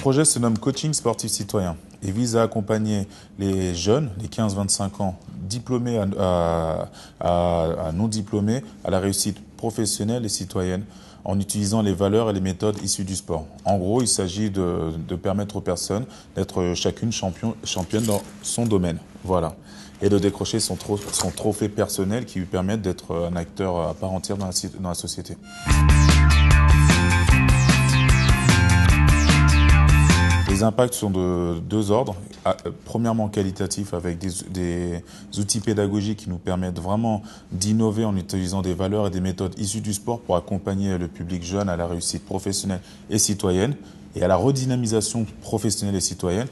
projet se nomme Coaching sportif citoyen et vise à accompagner les jeunes, les 15-25 ans, diplômés à non diplômés, à la réussite professionnelle et citoyenne en utilisant les valeurs et les méthodes issues du sport. En gros, il s'agit de permettre aux personnes d'être chacune championne dans son domaine. Voilà. Et de décrocher son trophée personnel qui lui permette d'être un acteur à part entière dans la société. Les impacts sont de deux ordres. Premièrement, qualitatif, avec des outils pédagogiques qui nous permettent vraiment d'innover en utilisant des valeurs et des méthodes issues du sport pour accompagner le public jeune à la réussite professionnelle et citoyenne et à la redynamisation professionnelle et citoyenne.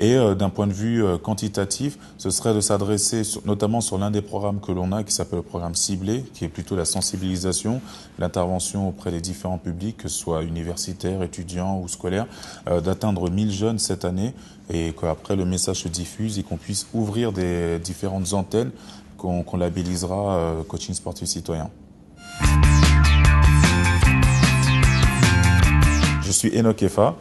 Et d'un point de vue quantitatif, ce serait de s'adresser notamment sur l'un des programmes que l'on a qui s'appelle le programme ciblé, qui est plutôt la sensibilisation, l'intervention auprès des différents publics, que ce soit universitaires, étudiants ou scolaires, d'atteindre 1000 jeunes cette année et qu'après le message se diffuse et qu'on puisse ouvrir des différentes antennes qu'on labellisera coaching sportif citoyen. Je suis Enoch Efa.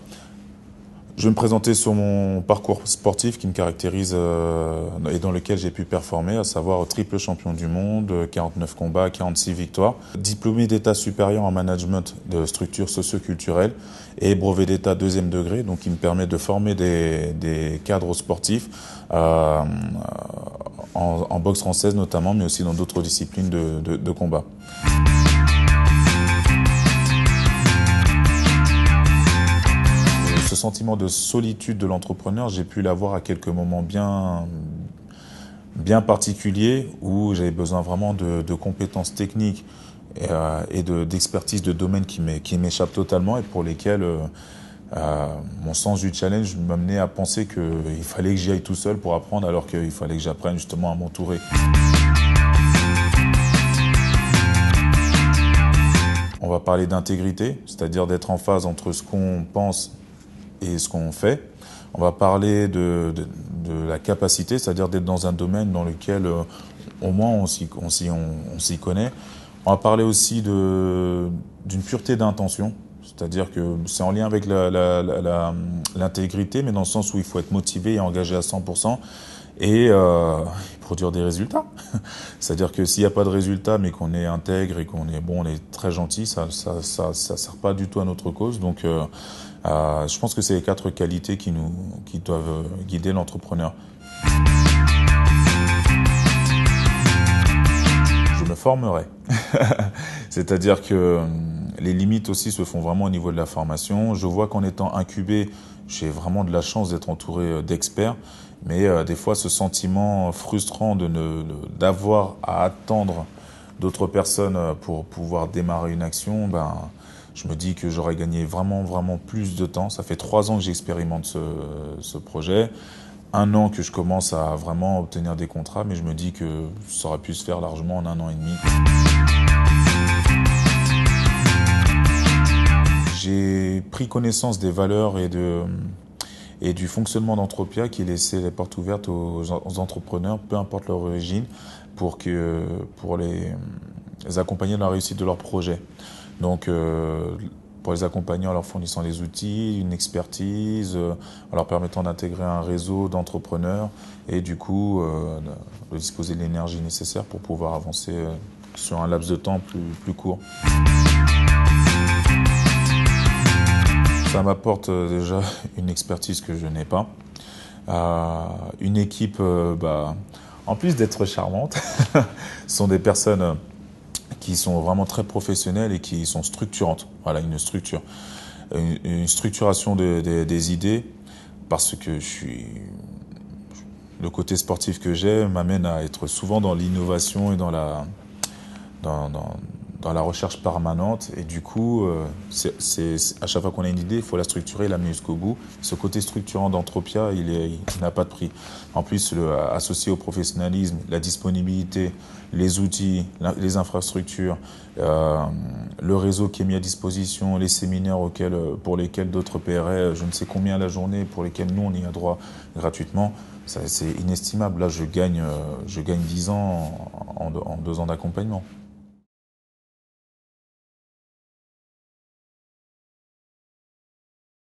Je vais me présenter sur mon parcours sportif qui me caractérise et dans lequel j'ai pu performer, à savoir triple champion du monde, 49 combats, 46 victoires, diplômé d'état supérieur en management de structures socio-culturelles et brevet d'état deuxième degré, donc qui me permet de former des cadres sportifs en boxe française notamment, mais aussi dans d'autres disciplines de combat. Ce sentiment de solitude de l'entrepreneur, j'ai pu l'avoir à quelques moments bien particuliers où j'avais besoin vraiment de compétences techniques et d'expertise de domaine qui m'échappent totalement et pour lesquelles mon sens du challenge m'amenait à penser qu'il fallait que j'y aille tout seul pour apprendre alors qu'il fallait que j'apprenne justement à m'entourer. On va parler d'intégrité, c'est-à-dire d'être en phase entre ce qu'on pense et ce qu'on fait. On va parler de la capacité, c'est-à-dire d'être dans un domaine dans lequel au moins on s'y connaît. On va parler aussi d'une pureté d'intention, c'est-à-dire que c'est en lien avec l'intégrité, mais dans le sens où il faut être motivé et engagé à 100% et produire des résultats. C'est-à-dire que s'il n'y a pas de résultats, mais qu'on est intègre et qu'on est bon, on est très gentil, ça sert pas du tout à notre cause. Donc je pense que c'est les 4 qualités qui doivent guider l'entrepreneur. Je me formerai. C'est-à-dire que les limites aussi se font vraiment au niveau de la formation. Je vois qu'en étant incubé, j'ai vraiment de la chance d'être entouré d'experts. Mais des fois, ce sentiment frustrant d'avoir à attendre d'autres personnes pour pouvoir démarrer une action, je me dis que j'aurais gagné vraiment plus de temps. Ça fait 3 ans que j'expérimente ce projet. 1 an que je commence à vraiment obtenir des contrats, mais je me dis que ça aurait pu se faire largement en 1 an et demi. J'ai pris connaissance des valeurs et du fonctionnement d'Entropia qui laissait les portes ouvertes aux entrepreneurs, peu importe leur origine, pour les accompagner dans la réussite de leur projet. Donc, pour les accompagner en leur fournissant des outils, une expertise, en leur permettant d'intégrer un réseau d'entrepreneurs et du coup de disposer de l'énergie nécessaire pour pouvoir avancer sur un laps de temps plus court. Ça m'apporte déjà une expertise que je n'ai pas, une équipe, en plus d'être charmante, sont des personnes qui sont vraiment très professionnelles et qui sont structurantes. Voilà, une structuration des idées, parce que le côté sportif que j'ai m'amène à être souvent dans l'innovation et dans la recherche permanente et du coup, à chaque fois qu'on a une idée, il faut la structurer, la mener jusqu'au bout. Ce côté structurant d'Entropia, il n'a pas de prix. En plus, associé au professionnalisme, la disponibilité, les outils, les infrastructures, le réseau qui est mis à disposition, les séminaires pour lesquels d'autres paieraient je ne sais combien la journée, pour lesquels nous on y a droit gratuitement, c'est inestimable. Là, je gagne 10 ans en 2 ans d'accompagnement.